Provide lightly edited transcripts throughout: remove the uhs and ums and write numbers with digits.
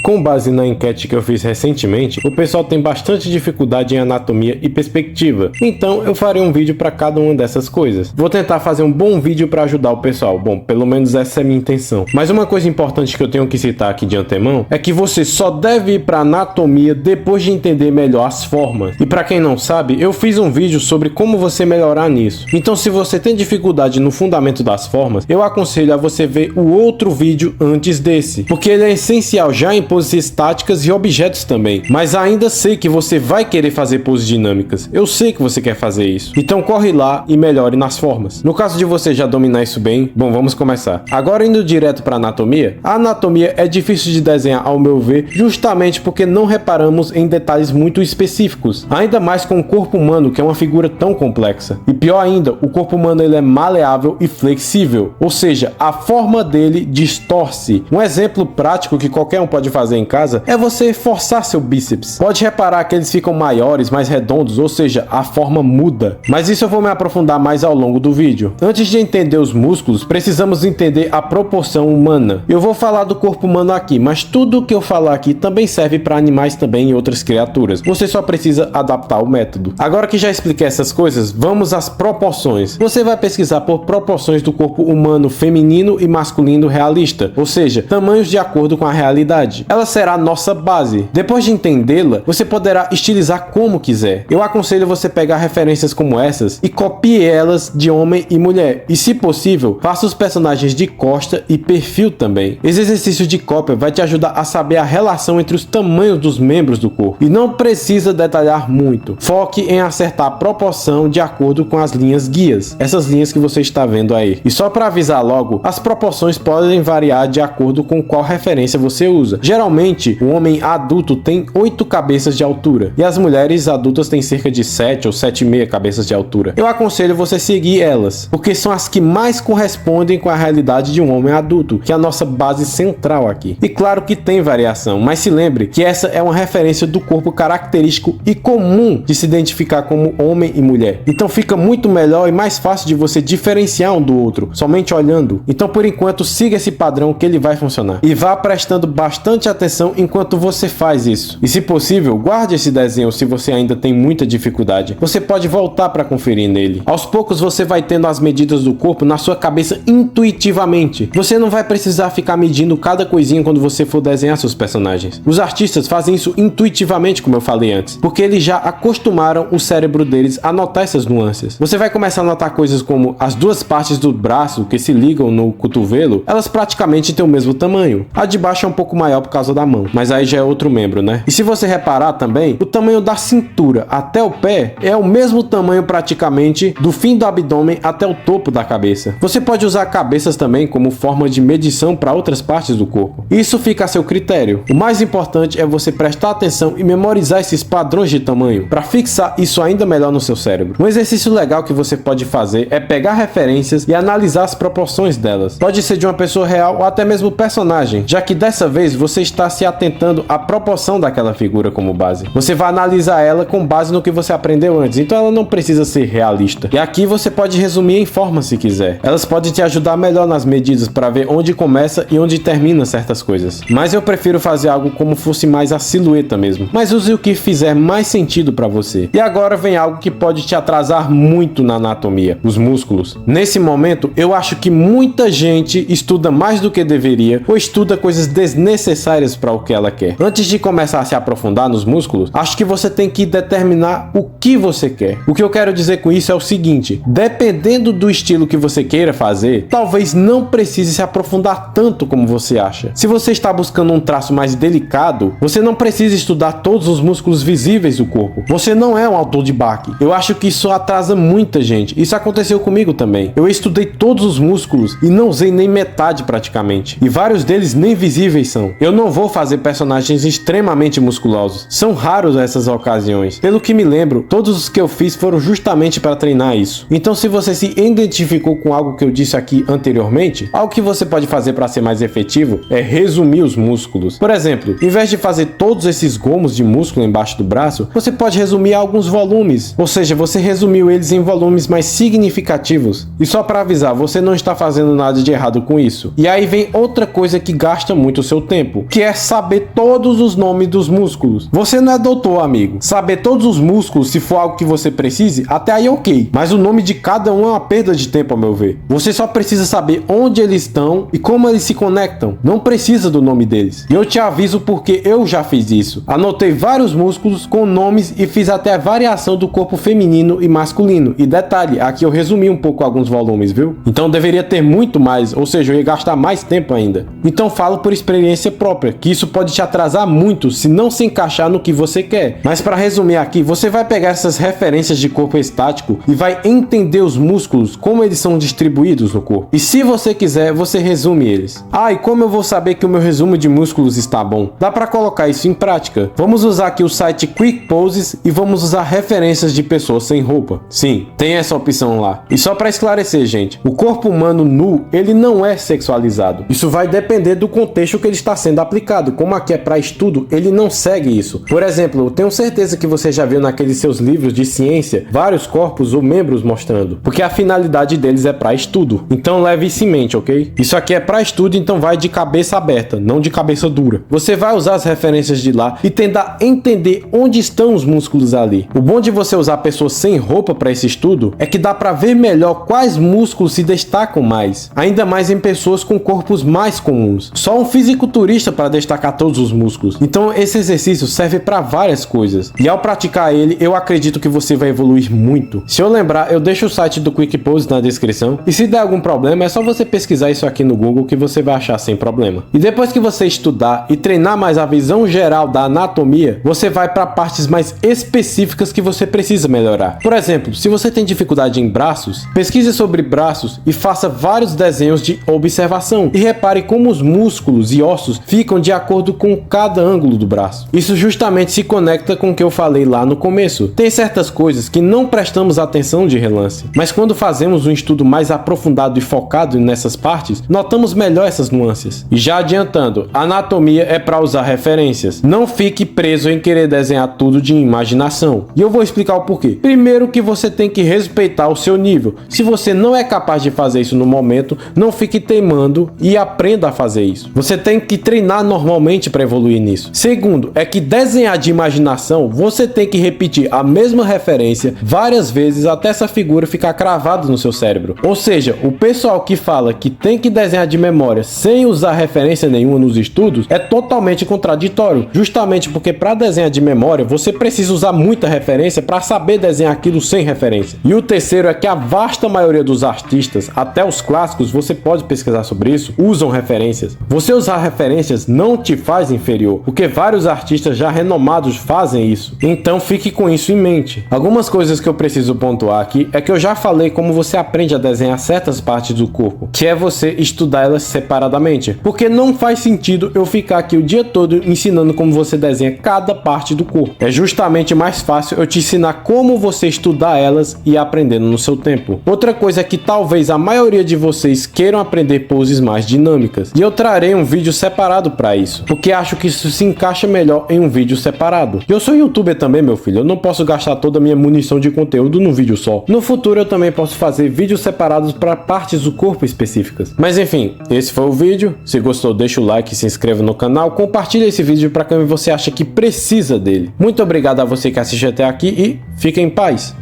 Com base na enquete que eu fiz recentemente, o pessoal tem bastante dificuldade em anatomia e perspectiva, então eu farei um vídeo para cada uma dessas coisas. Vou tentar fazer um bom vídeo para ajudar o pessoal, bom, pelo menos essa é a minha intenção. Mas uma coisa importante que eu tenho que citar aqui de antemão é que você só deve ir para anatomia depois de entender melhor as formas. E para quem não sabe, eu fiz um vídeo sobre como você melhorar nisso. Então se você tem dificuldade no fundamento das formas, eu aconselho a você ver o outro vídeo antes desse, porque ele é essencial já em poses estáticas e objetos também. Mas ainda sei que você vai querer fazer poses dinâmicas. Eu sei que você quer fazer isso. Então corre lá e melhore nas formas. No caso de você já dominar isso bem, bom, vamos começar. Agora indo direto para anatomia. A anatomia é difícil de desenhar ao meu ver, justamente porque não reparamos em detalhes muito específicos. Ainda mais com o corpo humano, que é uma figura tão complexa. E pior ainda, o corpo humano ele é maleável e flexível, ou seja, a forma dele distorce. Um exemplo prático que qualquer um pode fazer em casa é você forçar seu bíceps. Pode reparar que eles ficam maiores, mais redondos, ou seja, a forma muda. Mas isso eu vou me aprofundar mais ao longo do vídeo. Antes de entender os músculos, precisamos entender a proporção humana. Eu vou falar do corpo humano aqui, mas tudo que eu falar aqui também serve para animais também e outras criaturas. Você só precisa adaptar o método. Agora que já expliquei essas coisas, vamos às proporções. Você vai pesquisar por proporções do corpo humano feminino e masculino realista, ou seja, tamanhos de acordo com a realidade. Ela será a nossa base. Depois de entendê-la, você poderá estilizar como quiser. Eu aconselho você pegar referências como essas e copie elas de homem e mulher. E se possível, faça os personagens de costa e perfil também. Esse exercício de cópia vai te ajudar a saber a relação entre os tamanhos dos membros do corpo. E não precisa detalhar muito. Foque em acertar a proporção de acordo com as linhas guias. Essas linhas que você está vendo aí. E só para avisar logo, as proporções podem variar de acordo com qual referência você usa. Geralmente, o homem adulto tem 8 cabeças de altura. E as mulheres adultas têm cerca de 7 ou 7,5 cabeças de altura. Eu aconselho você seguir elas, porque são as que mais correspondem com a realidade de um homem adulto, que é a nossa base central aqui. E claro que tem variação, mas se lembre que essa é uma referência do corpo característico e comum de se identificar como homem e mulher. Então fica muito melhor e mais fácil de você diferenciar um do outro, somente olhando. Então por enquanto siga esse padrão que ele vai funcionar. E vá prestando bastante atenção enquanto você faz isso. E se possível, guarde esse desenho se você ainda tem muita dificuldade. Você pode voltar para conferir nele. Aos poucos você vai tendo as medidas do corpo na sua cabeça intuitivamente. Você não vai precisar ficar medindo cada coisinha quando você for desenhar seus personagens. Os artistas fazem isso intuitivamente, como eu falei antes, porque eles já acostumaram o cérebro deles a notar essas nuances. Você vai começar a notar coisas como as duas partes do braço que se ligam no cotovelo, elas praticamente têm o mesmo tamanho. A de baixo é um pouco maior por causa da mão, mas aí já é outro membro, né? E se você reparar também, o tamanho da cintura até o pé é o mesmo tamanho praticamente do fim do abdômen até o topo da cabeça. Você pode usar cabeças também como forma de medição para outras partes do corpo. Isso fica a seu critério. O mais importante é você prestar atenção e memorizar esses padrões de tamanho para fixar isso ainda melhor no seu cérebro. Um exercício legal que você pode fazer é pegar referências e analisar as proporções delas. Pode ser de uma pessoa real ou até mesmo personagem, já que dessa vez você está se atentando à proporção daquela figura como base. Você vai analisar ela com base no que você aprendeu antes, então ela não precisa ser realista. E aqui você pode resumir em formas se quiser. Elas podem te ajudar melhor nas medidas para ver onde começa e onde termina certas coisas. Mas eu prefiro fazer algo como fosse mais a silhueta mesmo. Mas use o que fizer mais sentido para você. E agora vem algo que pode te atrasar muito na anatomia, os músculos. Nesse momento, eu acho que muita gente estuda mais do que deveria ou estuda coisas desnecessárias para o que ela quer. Antes de começar a se aprofundar nos músculos, acho que você tem que determinar o que você quer. O que eu quero dizer com isso é o seguinte: dependendo do estilo que você queira fazer, talvez não precise se aprofundar tanto como você acha. Se você está buscando um traço mais delicado, você não precisa estudar todos os músculos visíveis do corpo. Você não é um autor de Bach. Eu acho que isso atrasa muita gente. Isso aconteceu comigo também. Eu estudei todos os músculos e não usei nem metade praticamente. E vários deles nem visíveis são. Eu não vou fazer personagens extremamente musculosos. São raros essas ocasiões. Pelo que me lembro, todos os que eu fiz foram justamente para treinar isso. Então se você se identificou com algo que eu disse aqui anteriormente, algo que você pode fazer para ser mais efetivo é resumir os músculos. Por exemplo, em vez de fazer todos esses gomos de músculo embaixo do braço, você pode resumir alguns volumes. Ou seja, você resumiu eles em volumes mais significativos. E só para avisar, você não está fazendo nada de errado com isso. E aí vem outra coisa que gasta muito o seu tempo. que é saber todos os nomes dos músculos. Você não é doutor, amigo. Saber todos os músculos, se for algo que você precise, até aí ok. Mas o nome de cada um é uma perda de tempo, ao meu ver. Você só precisa saber onde eles estão e como eles se conectam. Não precisa do nome deles. E eu te aviso porque eu já fiz isso. Anotei vários músculos com nomes e fiz até a variação do corpo feminino e masculino. E detalhe, aqui eu resumi um pouco alguns volumes, viu? Então deveria ter muito mais, ou seja, eu ia gastar mais tempo ainda. Então falo por experiência própria, que isso pode te atrasar muito se não se encaixar no que você quer. Mas para resumir aqui, você vai pegar essas referências de corpo estático e vai entender os músculos, como eles são distribuídos no corpo. E se você quiser, você resume eles. E como eu vou saber que o meu resumo de músculos está bom? Dá para colocar isso em prática. Vamos usar aqui o site Quick Poses e vamos usar referências de pessoas sem roupa. Sim, tem essa opção lá. E só para esclarecer, gente, o corpo humano nu, ele não é sexualizado. Isso vai depender do contexto que ele está sendo aplicado. Como aqui é para estudo, ele não segue isso. Por exemplo, eu tenho certeza que você já viu naqueles seus livros de ciência vários corpos ou membros mostrando, porque a finalidade deles é para estudo. Então leve isso em mente, ok? Isso aqui é para estudo, então vai de cabeça aberta, não de cabeça dura. Você vai usar as referências de lá e tentar entender onde estão os músculos ali. O bom de você usar pessoas sem roupa para esse estudo é que dá para ver melhor quais músculos se destacam mais, ainda mais em pessoas com corpos mais comuns. Só um fisiculturista para destacar todos os músculos. Então esse exercício serve para várias coisas. E ao praticar ele, eu acredito que você vai evoluir muito. Se eu lembrar, eu deixo o site do Quick Pose na descrição. E se der algum problema, é só você pesquisar isso aqui no Google que você vai achar sem problema. E depois que você estudar e treinar mais a visão geral da anatomia, você vai para partes mais específicas que você precisa melhorar. Por exemplo, se você tem dificuldade em braços, pesquise sobre braços e faça vários desenhos de observação. E repare como os músculos e ossos ficam de acordo com cada ângulo do braço. Isso justamente se conecta com o que eu falei lá no começo. Tem certas coisas que não prestamos atenção de relance, mas quando fazemos um estudo mais aprofundado e focado nessas partes, notamos melhor essas nuances. E já adiantando, anatomia é para usar referências. Não fique preso em querer desenhar tudo de imaginação. E eu vou explicar o porquê. Primeiro que você tem que respeitar o seu nível. Se você não é capaz de fazer isso no momento, não fique teimando e aprenda a fazer isso. Você tem que treinar normalmente para evoluir nisso. Segundo, é que desenhar de imaginação, você tem que repetir a mesma referência várias vezes até essa figura ficar cravada no seu cérebro. Ou seja, o pessoal que fala que tem que desenhar de memória sem usar referência nenhuma nos estudos é totalmente contraditório, justamente porque para desenhar de memória você precisa usar muita referência para saber desenhar aquilo sem referência. E o terceiro é que a vasta maioria dos artistas, até os clássicos, você pode pesquisar sobre isso, usam referências. Você usar referências não te faz inferior, porque vários artistas já renomados fazem isso. Então fique com isso em mente. Algumas coisas que eu preciso pontuar aqui é que eu já falei como você aprende a desenhar certas partes do corpo, que é você estudar elas separadamente, porque não faz sentido eu ficar aqui o dia todo ensinando como você desenha cada parte do corpo. É justamente mais fácil eu te ensinar como você estudar elas e ir aprendendo no seu tempo. Outra coisa é que talvez a maioria de vocês queiram aprender poses mais dinâmicas, e eu trarei um vídeo separado para isso, porque acho que isso se encaixa melhor em um vídeo separado. Eu sou youtuber também, meu filho, eu não posso gastar toda a minha munição de conteúdo num vídeo só. No futuro eu também posso fazer vídeos separados para partes do corpo específicas. Mas enfim, esse foi o vídeo. Se gostou, deixa o like, se inscreva no canal, compartilha esse vídeo para quem você acha que precisa dele. Muito obrigado a você que assistiu até aqui e fique em paz.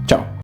Tchau.